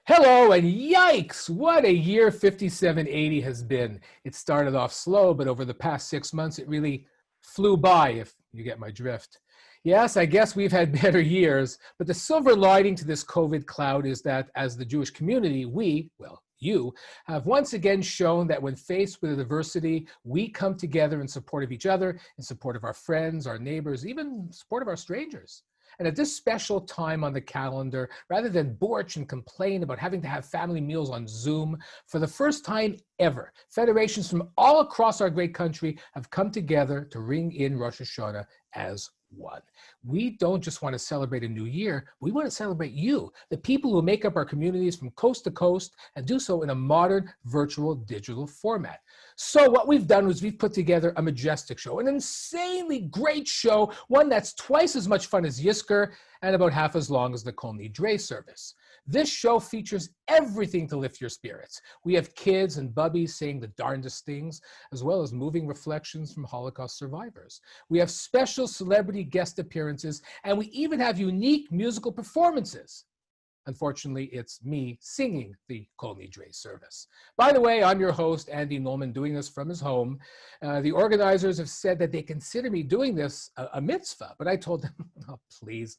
Hello, and yikes, what a year 5780 has been. It started off slow, but over the past 6 months, it really flew by, if you get my drift. Yes, I guess we've had better years, but the silver lining to this COVID cloud is that as the Jewish community, you, have once again shown that when faced with adversity, we come together in support of each other, in support of our friends, our neighbors, even in support of our strangers. And at this special time on the calendar, rather than borch and complain about having to have family meals on Zoom, for the first time ever, federations from all across our great country have come together to ring in Rosh Hashanah as one. We don't just want to celebrate a new year, we want to celebrate you, the people who make up our communities from coast to coast, and do so in a modern, virtual, digital format. So what we've done was we've put together a majestic show, an insanely great show, one that's twice as much fun as Yisker and about half as long as the Kol Nidre service. This show features everything to lift your spirits. We have kids and bubbies saying the darndest things, as well as moving reflections from Holocaust survivors. We have special celebrity guest appearances, and we even have unique musical performances. Unfortunately, it's me singing the Kol Nidre service. By the way, I'm your host, Andy Nolman, doing this from his home. The organizers have said that they consider me doing this a mitzvah, but I told them, oh, please,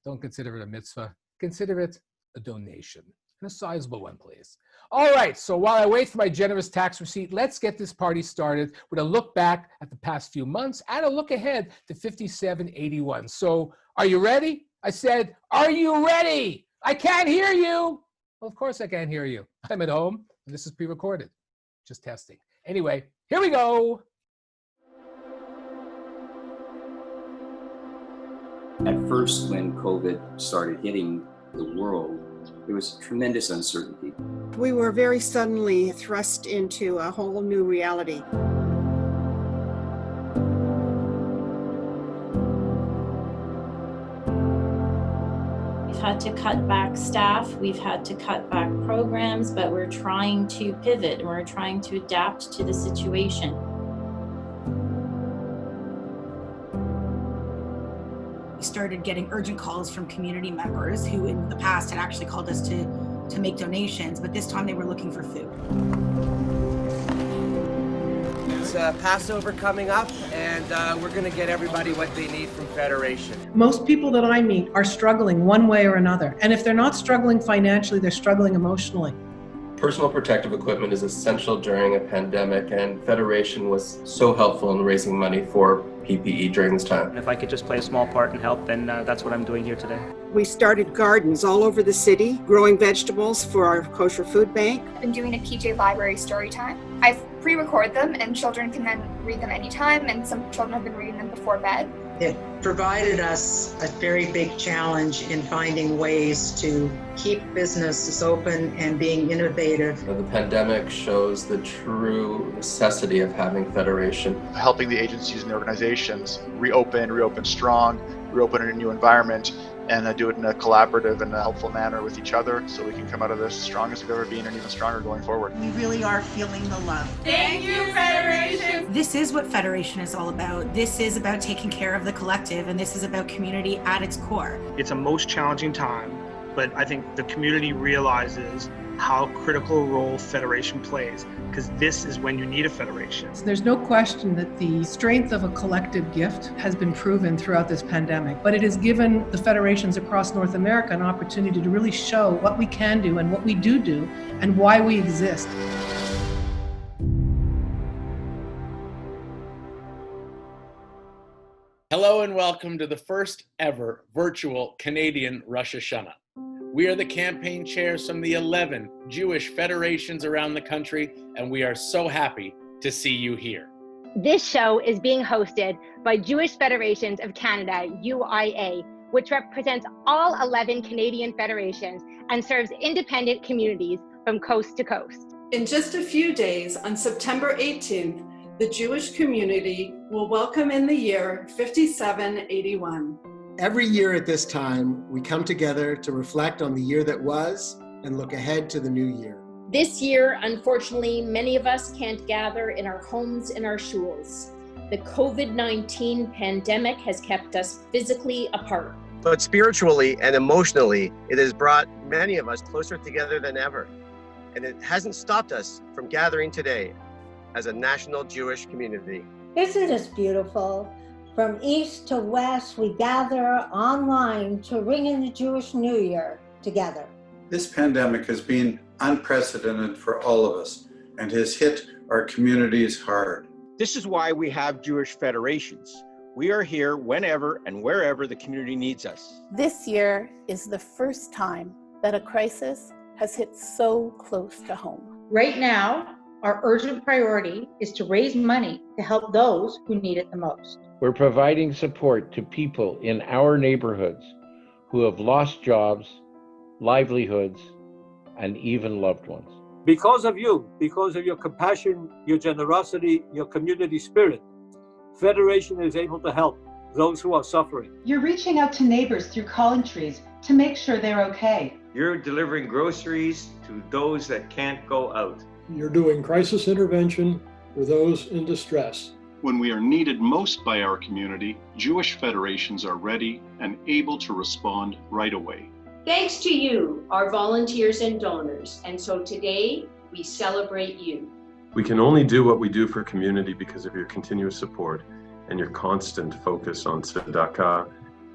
don't consider it a mitzvah. Consider it a donation, and a sizable one, please. All right, so while I wait for my generous tax receipt, let's get this party started with a look back at the past few months and a look ahead to 5781. So, are you ready? I said, are you ready? I can't hear you. Well, of course I can't hear you. I'm at home, and this is pre-recorded. Just testing. Anyway, here we go. At first, when COVID started hitting the world, there was tremendous uncertainty. We were very suddenly thrust into a whole new reality. We've had to cut back staff, we've had to cut back programs, but we're trying to pivot and we're trying to adapt to the situation. We started getting urgent calls from community members who in the past had actually called us to make donations, but this time they were looking for food. It's Passover coming up, and we're going to get everybody what they need from Federation. Most people that I meet are struggling one way or another. And if they're not struggling financially, they're struggling emotionally. Personal protective equipment is essential during a pandemic, and Federation was so helpful in raising money for PPE during this time. If I could just play a small part and help, then that's what I'm doing here today. We started gardens all over the city, growing vegetables for our kosher food bank. I've been doing a PJ Library story time. I've pre-recorded them, and children can then read them anytime, and some children have been reading them before bed. It provided us a very big challenge in finding ways to keep businesses open and being innovative. The pandemic shows the true necessity of having Federation. Helping the agencies and the organizations reopen strong, reopen in a new environment, and do it in a collaborative and a helpful manner with each other so we can come out of this as strong as we've ever been and even stronger going forward. We really are feeling the love. Thank you, Federation! This is what Federation is all about. This is about taking care of the collective, and this is about community at its core. It's a most challenging time, but I think the community realizes how critical a role Federation plays, because this is when you need a Federation. There's no question that the strength of a collective gift has been proven throughout this pandemic, but it has given the federations across North America an opportunity to really show what we can do and what we do and why we exist. Hello and welcome to the first ever virtual Canadian Rosh Hashanah. We are the campaign chairs from the 11 Jewish federations around the country, and we are so happy to see you here. This show is being hosted by Jewish Federations of Canada, UJA, which represents all 11 Canadian federations and serves independent communities from coast to coast. In just a few days, on September 18th, the Jewish community will welcome in the year 5781. Every year at this time, we come together to reflect on the year that was and look ahead to the new year. This year, unfortunately, many of us can't gather in our homes and our shuls. The COVID-19 pandemic has kept us physically apart. But spiritually and emotionally, it has brought many of us closer together than ever. And it hasn't stopped us from gathering today as a national Jewish community. Isn't this beautiful? From east to west, we gather online to ring in the Jewish New Year together. This pandemic has been unprecedented for all of us and has hit our communities hard. This is why we have Jewish federations. We are here whenever and wherever the community needs us. This year is the first time that a crisis has hit so close to home. Right now, our urgent priority is to raise money to help those who need it the most. We're providing support to people in our neighborhoods who have lost jobs, livelihoods, and even loved ones. Because of you, because of your compassion, your generosity, your community spirit, Federation is able to help those who are suffering. You're reaching out to neighbors through calling trees to make sure they're okay. You're delivering groceries to those that can't go out. You're doing crisis intervention for those in distress. When we are needed most by our community, Jewish federations are ready and able to respond right away. Thanks to you, our volunteers and donors, and so today we celebrate you. We can only do what we do for community because of your continuous support and your constant focus on tzedakah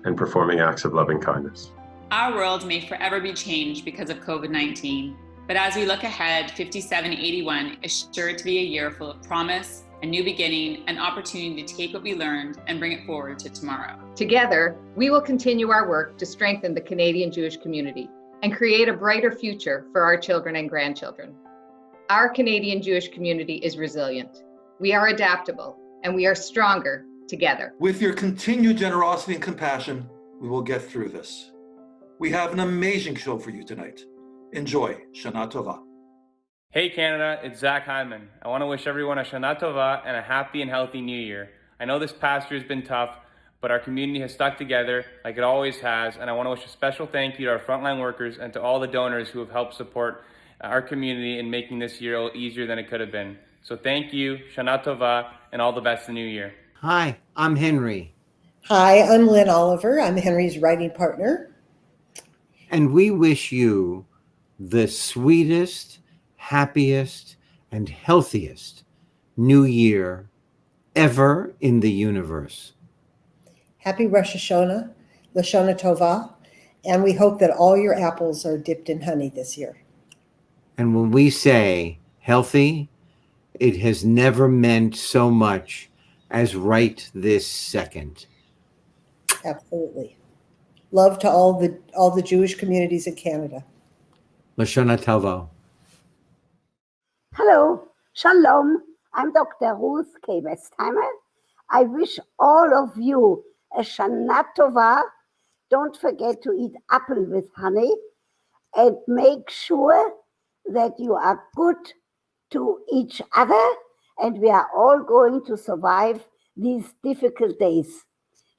and performing acts of loving kindness. Our world may forever be changed because of COVID-19, but as we look ahead, 5781 is sure to be a year full of promise, a new beginning, an opportunity to take what we learned and bring it forward to tomorrow. Together, we will continue our work to strengthen the Canadian Jewish community and create a brighter future for our children and grandchildren. Our Canadian Jewish community is resilient. We are adaptable, and we are stronger together. With your continued generosity and compassion, we will get through this. We have an amazing show for you tonight. Enjoy. Shana Tova. Hey Canada, it's Zach Hyman. I want to wish everyone a Shana Tova and a happy and healthy new year. I know this past year has been tough, but our community has stuck together like it always has, and I want to wish a special thank you to our frontline workers and to all the donors who have helped support our community in making this year a little easier than it could have been. So thank you, Shana Tova, and all the best in the new year. Hi, I'm Henry. Hi, I'm Lynn Oliver. I'm Henry's writing partner. And we wish you the sweetest, happiest, and healthiest new year ever in the universe. Happy Rosh Hashanah, Lashana Tova, and we hope that all your apples are dipped in honey this year. And when we say healthy, it has never meant so much as right this second. Absolutely. Love to all the Jewish communities in Canada. Lashana Tova. Hello, Shalom. I'm Dr. Ruth K. Westheimer. I wish all of you a Shana Tova. Don't forget to eat apple with honey and make sure that you are good to each other, and we are all going to survive these difficult days.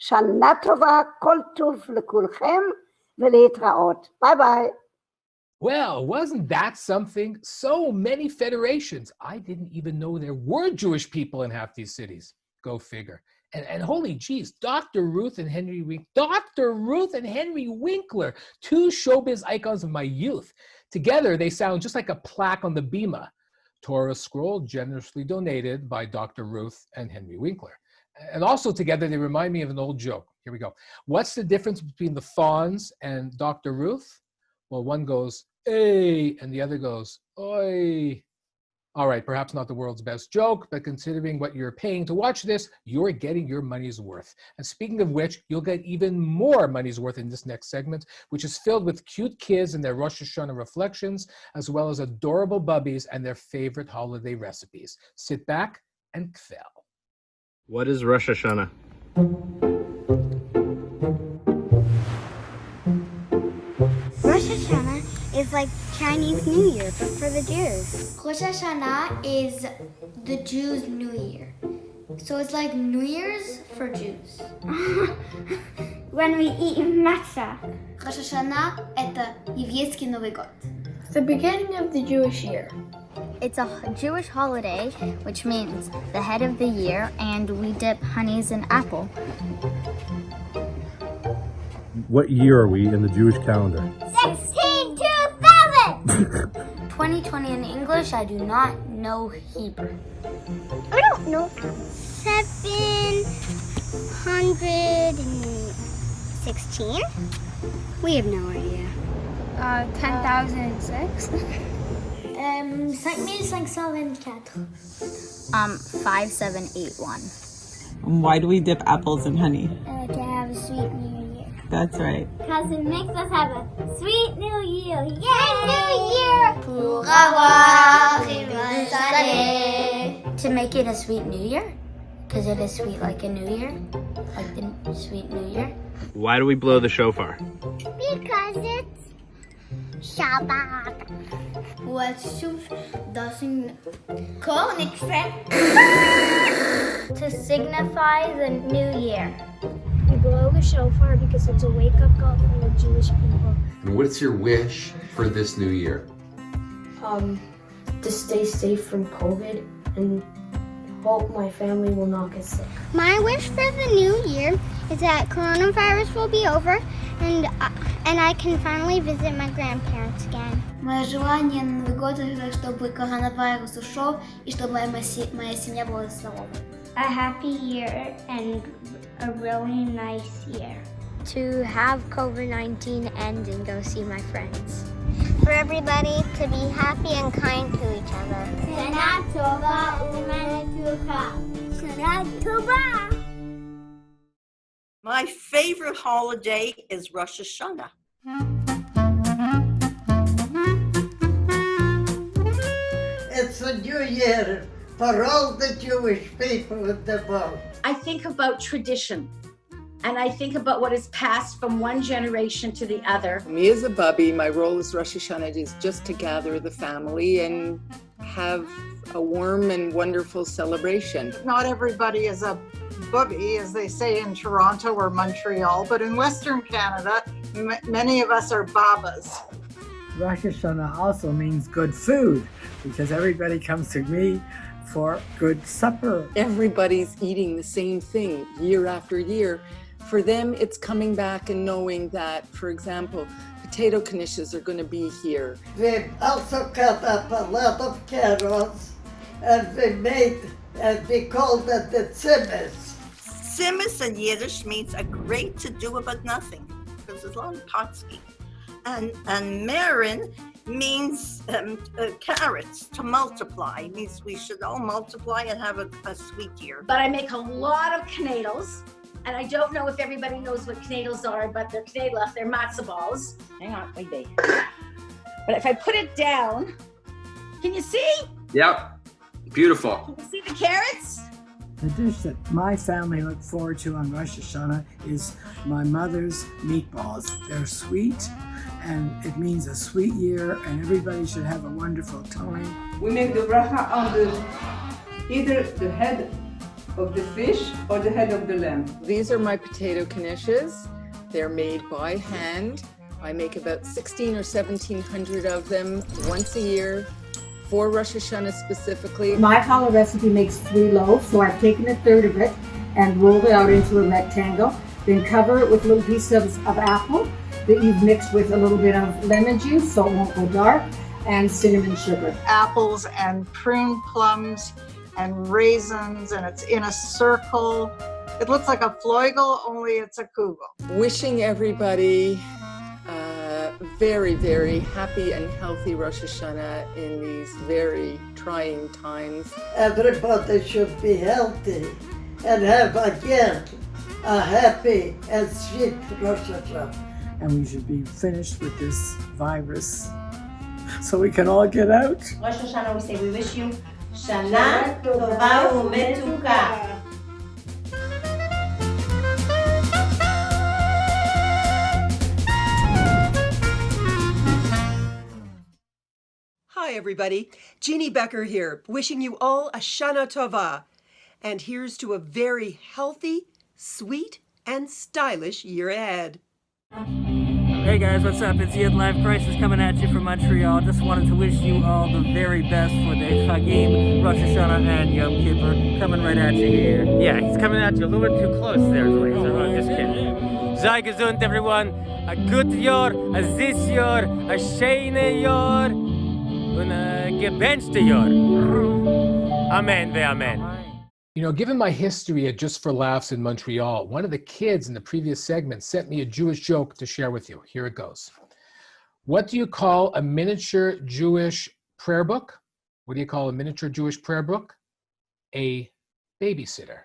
Shana Tova, kol tov lekulchem, v'letraot. Bye-bye. Well, wasn't that something? So many federations. I didn't even know there were Jewish people in half these cities. Go figure. And holy geez, Dr. Ruth and Henry Winkler, two showbiz icons of my youth. Together, they sound just like a plaque on the Bima. Torah scroll generously donated by Dr. Ruth and Henry Winkler. And also together, they remind me of an old joke. Here we go. What's the difference between the Fawns and Dr. Ruth? Well, one goes, "Ay," and the other goes, "Oi." All right, perhaps not the world's best joke, but considering what you're paying to watch this, you're getting your money's worth. And speaking of which, you'll get even more money's worth in this next segment, which is filled with cute kids and their Rosh Hashanah reflections, as well as adorable bubbies and their favorite holiday recipes. Sit back and kvel. What is Rosh Hashanah? Rosh Hashanah is like Chinese New Year, but for the Jews. Rosh Hashanah is the Jews' New Year. So it's like New Year's for Jews. When we eat matzah. Rosh Hashanah – это еврейский Новый год. The beginning of the Jewish year. It's a Jewish holiday, which means the head of the year, and we dip honeys in apple. What year are we in the Jewish calendar? 1627! 2020 in English, I do not know Hebrew. I don't know. 716? We have no idea. 10,006? 5524. 5781. Why do we dip apples in honey? To have a sweet New Year. That's right. Because it makes us have a sweet New Year. Yay! New Year! Pour avoir une année. To make it a sweet New Year? Because it is sweet like a New Year? Like the sweet New Year? Why do we blow the shofar? Because it's Shabbat. What soup doesn't call an extract? To signify the new year. We blow the shofar because it's a wake-up call for the Jewish people. And what's your wish for this new year? To stay safe from COVID and hope my family will not get sick. My wish for the new year is that coronavirus will be over and I can finally visit my grandparents again. Мое желание на Новый год, чтобы коронавирус ушел и чтобы моя семья была здорова. A happy year and a really nice year. To have COVID-19 end and go see my friends. For everybody to be happy and kind to each other. Shana Tova Umetuka. Shana Tova. My favorite holiday is Rosh Hashanah. It's a new year for all the Jewish people in the world. I think about tradition, and I think about what is passed from one generation to the other. Me as a bubby, my role as Rosh Hashanah is just to gather the family and have a warm and wonderful celebration. Not everybody is a bubby, as they say in Toronto or Montreal, but in Western Canada, many of us are babas. Rosh Hashanah also means good food, because everybody comes to me for good supper. Everybody's eating the same thing year after year. For them, it's coming back and knowing that, for example, potato knishes are going to be here. We've also cut up a lot of carrots, and we called it the tzimmes. Tzimmes in Yiddish means a great to do about nothing, because there's a lot of potsky. And merin means carrots, to multiply. It means we should all multiply and have a sweet year. But I make a lot of knedels, and I don't know if everybody knows what knedels are, but they're knedels, they're matzah balls. Hang on, wait, babe. But if I put it down, can you see? Yep, beautiful. Can you see the carrots? The dish that my family look forward to on Rosh Hashanah is my mother's meatballs. They're sweet, and it means a sweet year, and everybody should have a wonderful time. We make the bracha on either the head of the fish or the head of the lamb. These are my potato knishes. They're made by hand. I make about 16 or 1700 of them once a year. For Rosh Hashanah specifically. My challah recipe makes 3 loaves, so I've taken a third of it and rolled it out into a rectangle. Then cover it with little pieces of apple that you've mixed with a little bit of lemon juice so it won't go dark, and cinnamon sugar. Apples and prune plums and raisins, and it's in a circle. It looks like a fleugel, only it's a kugel. Wishing everybody very, very happy and healthy Rosh Hashanah in these very trying times. Everybody should be healthy and have again a happy and sweet Rosh Hashanah. And we should be finished with this virus so we can all get out. Rosh Hashanah, we say we wish you Shana Tova Umetuka. Hi everybody, Jeannie Becker here, wishing you all a Shana Tova. And here's to a very healthy, sweet, and stylish year ahead. Hey guys, what's up? It's Yid Live Crisis coming at you from Montreal. Just wanted to wish you all the very best for the Chagim, Rosh Hashanah, and Yom Kippur. Coming right at you here. Yeah, he's coming at you a little bit too close there, Zoe. So I'm just kidding. Sei gesund, everyone. A good Jahr, a this Jahr, a schöne Jahr und a gebenchte Jahr. Amen ve amen. You know, given my history at Just for Laughs in Montreal, one of the kids in the previous segment sent me a Jewish joke to share with you. Here it goes. What do you call a miniature Jewish prayer book? What do you call a miniature Jewish prayer book? A babysitter.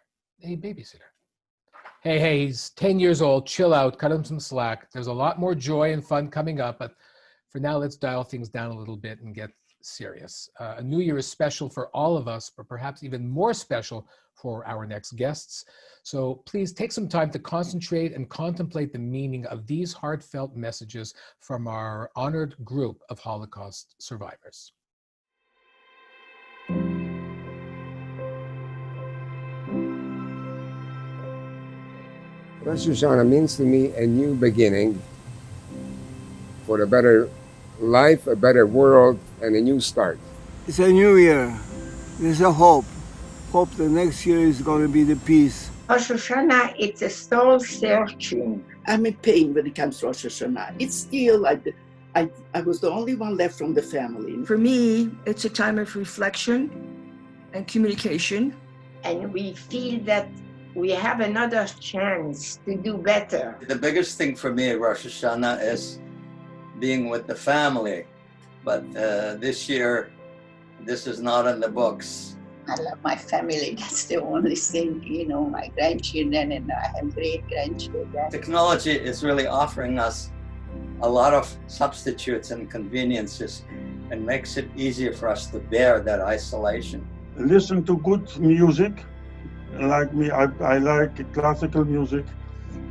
A babysitter. Hey, he's 10 years old. Chill out. Cut him some slack. There's a lot more joy and fun coming up, but for now, let's dial things down a little bit and get serious. A new year is special for all of us, but perhaps even more special for our next guests. So please take some time to concentrate and contemplate the meaning of these heartfelt messages from our honored group of Holocaust survivors. Rosh Hashanah means to me a new beginning for a better life, a better world, and a new start. It's a new year. There's a hope. Hope the next year is going to be the peace. Rosh Hashanah, it's a soul searching. I'm in pain when it comes to Rosh Hashanah. It's still, I was the only one left from the family. For me, it's a time of reflection and communication. And we feel that we have another chance to do better. The biggest thing for me at Rosh Hashanah is being with the family. But this year, this is not in the books. I love my family. That's the only thing, you know, my grandchildren, and I have great grandchildren. Technology is really offering us a lot of substitutes and conveniences and makes it easier for us to bear that isolation. Listen to good music. Like me, I like classical music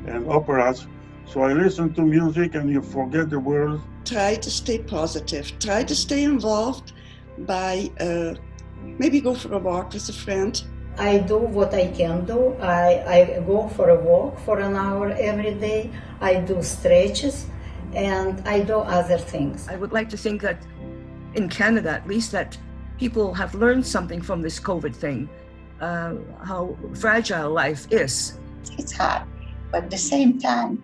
and operas. So I listen to music and you forget the world. Try to stay positive. Try to stay involved by maybe go for a walk with a friend. I do what I can do. I go for a walk for an hour every day. I do stretches and I do other things. I would like to think that in Canada, at least, that people have learned something from this COVID thing, how fragile life is. It's hard, but at the same time,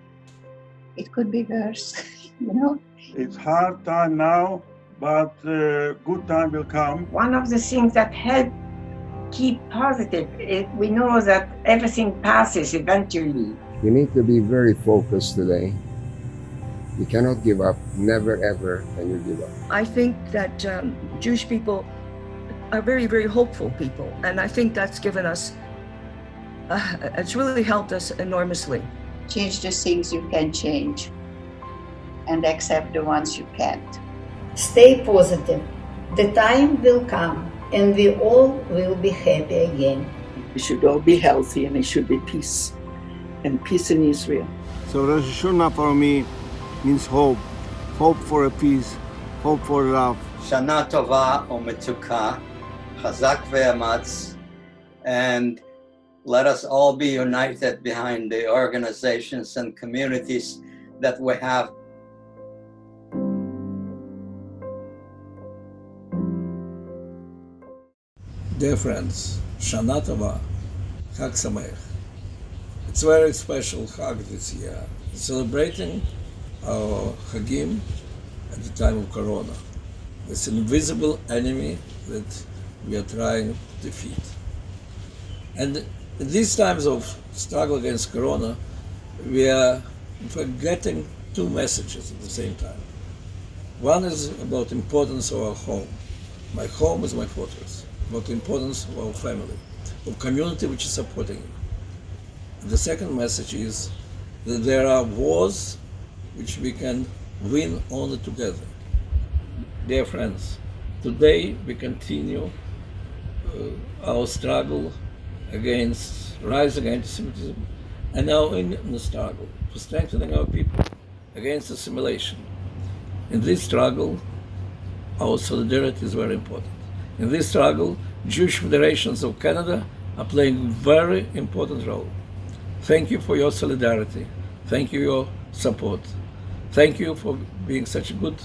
it could be worse, you know? It's hard time now, but good time will come. One of the things that help keep positive is we know that everything passes eventually. You need to be very focused today. You cannot give up. Never, ever can you give up. I think that Jewish people are very, very hopeful people. And I think that's given us, it's really helped us enormously. Change the things you can change and accept the ones you can't. Stay positive. The time will come and we all will be happy again. We should all be healthy and it should be peace and peace in Israel. So Rosh Hashanah for me means hope. Hope for a peace, hope for love. Shana Tova u'Metuka, Chazak ve'amatz, and let us all be united behind the organizations and communities that we have. Dear friends, Shana Tova, Chag Sameach. It's a very special Chag this year, celebrating our Chagim at the time of Corona. This invisible enemy that we are trying to defeat. And in these times of struggle against Corona, we are in fact getting two messages at the same time. One is about the importance of our home. My home is my fortress. About the importance of our family, of community which is supporting you. And the second message is that there are wars which we can win only together. Dear friends, today we continue our struggle against rising anti-Semitism, and now in the struggle for strengthening our people against assimilation. In this struggle, our solidarity is very important. In this struggle, Jewish Federations of Canada are playing a very important role. Thank you for your solidarity. Thank you for your support. Thank you for being such good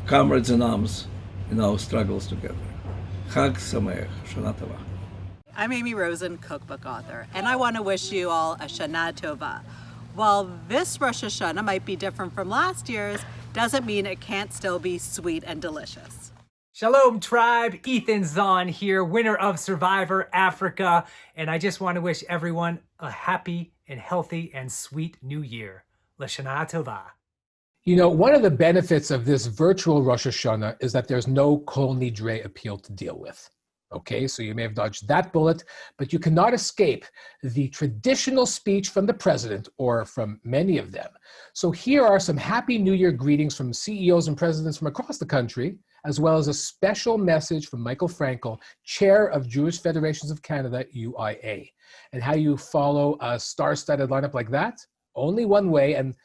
comrades in arms in our struggles together. Chag Sameach, Shana Tova. I'm Amy Rosen, cookbook author, and I want to wish you all a Shana Tova. While this Rosh Hashanah might be different from last year's, doesn't mean it can't still be sweet and delicious. Shalom tribe, Ethan Zahn here, winner of Survivor Africa, and I just want to wish everyone a happy and healthy and sweet new year. L'Shana Tova. You know, one of the benefits of this virtual Rosh Hashanah is that there's no Kol Nidre appeal to deal with. Okay, so you may have dodged that bullet, but you cannot escape the traditional speech from the president, or from many of them. So here are some Happy New Year greetings from CEOs and presidents from across the country, as well as a special message from Michael Frankel, Chair of Jewish Federations of Canada, UJA. And how you follow a star-studded lineup like that? Only one way, and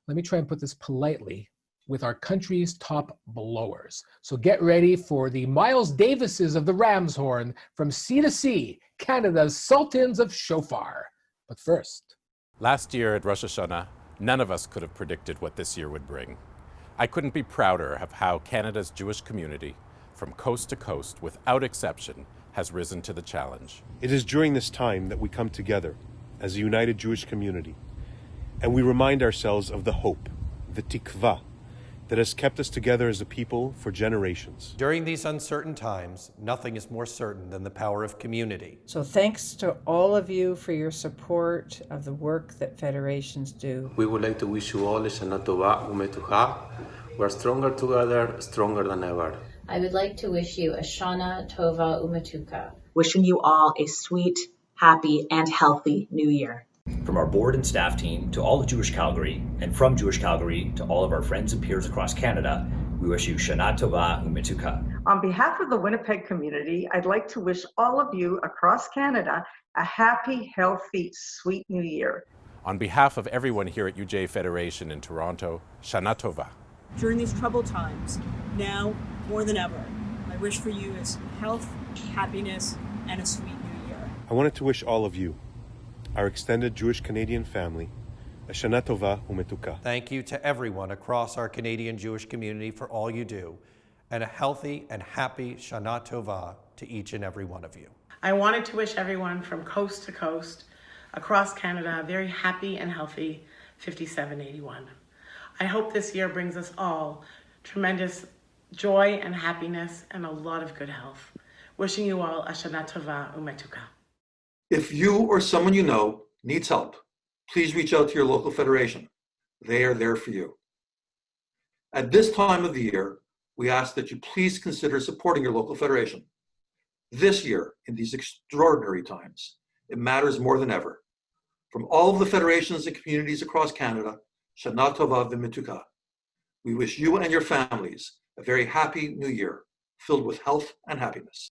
let me try and put this politely, with our country's top blowers. So get ready for the Miles Davises of the Ram's Horn from sea to sea, Canada's Sultans of Shofar. But first. Last year at Rosh Hashanah, none of us could have predicted what this year would bring. I couldn't be prouder of how Canada's Jewish community, from coast to coast, without exception, has risen to the challenge. It is during this time that we come together as a united Jewish community, and we remind ourselves of the hope, the tikva, that has kept us together as a people for generations. During these uncertain times, nothing is more certain than the power of community. So thanks to all of you for your support of the work that federations do. We would like to wish you all a Shana Tova Umetucha. We're stronger together, stronger than ever. I would like to wish you a Shana Tova Umetuka. Wishing you all a sweet, happy, and healthy new year. From our board and staff team to all of Jewish Calgary, and from Jewish Calgary to all of our friends and peers across Canada, we wish you Shana Tova Umetuka. On behalf of the Winnipeg community, I'd like to wish all of you across Canada a happy, healthy, sweet new year. On behalf of everyone here at UJA Federation in Toronto, Shana Tova. During these troubled times, now more than ever, my wish for you is health, happiness, and a sweet new year. I wanted to wish all of you, our extended Jewish Canadian family, a Shana Tova Umetuka. Thank you to everyone across our Canadian Jewish community for all you do, and a healthy and happy Shana Tova to each and every one of you. I wanted to wish everyone from coast to coast across Canada a very happy and healthy 5781. I hope this year brings us all tremendous joy and happiness and a lot of good health. Wishing you all a Shana Tova Umetuka. If you or someone you know needs help, please reach out to your local federation. They are there for you. At this time of the year, we ask that you please consider supporting your local federation. This year, in these extraordinary times, it matters more than ever. From all of the federations and communities across Canada, Shana Tova V'Mituka. We wish you and your families a very happy new year, filled with health and happiness.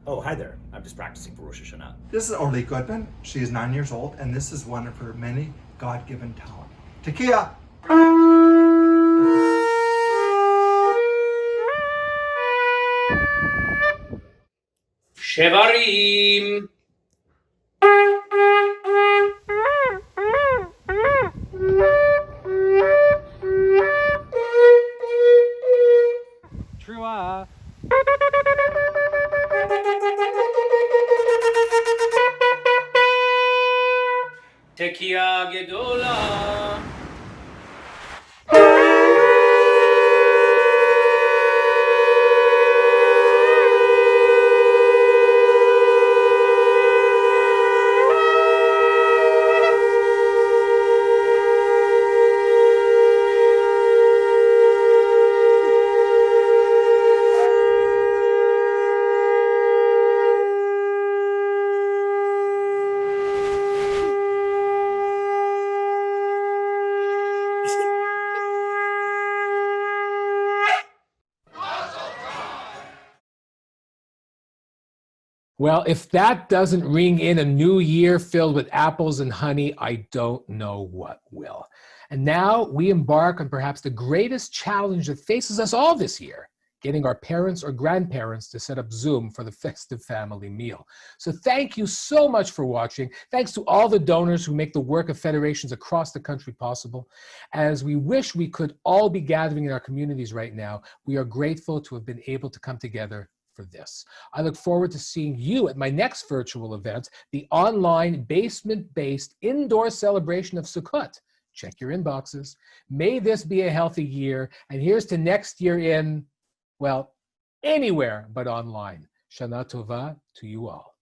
Oh, hi there. I'm just practicing for Rosh Hashanah. This is Orly Goodman. She is 9 years old, and this is one of her many God-given talents. Tekiah! Shevarim. Trua. Tekiah Gedola. Well, if that doesn't ring in a new year filled with apples and honey, I don't know what will. And now we embark on perhaps the greatest challenge that faces us all this year, getting our parents or grandparents to set up Zoom for the festive family meal. So thank you so much for watching. Thanks to all the donors who make the work of federations across the country possible. As we wish we could all be gathering in our communities right now, we are grateful to have been able to come together for this. I look forward to seeing you at my next virtual event, the online basement-based indoor celebration of Sukkot. Check your inboxes. May this be a healthy year, and here's to next year in, well, anywhere but online. Shana Tova to you all.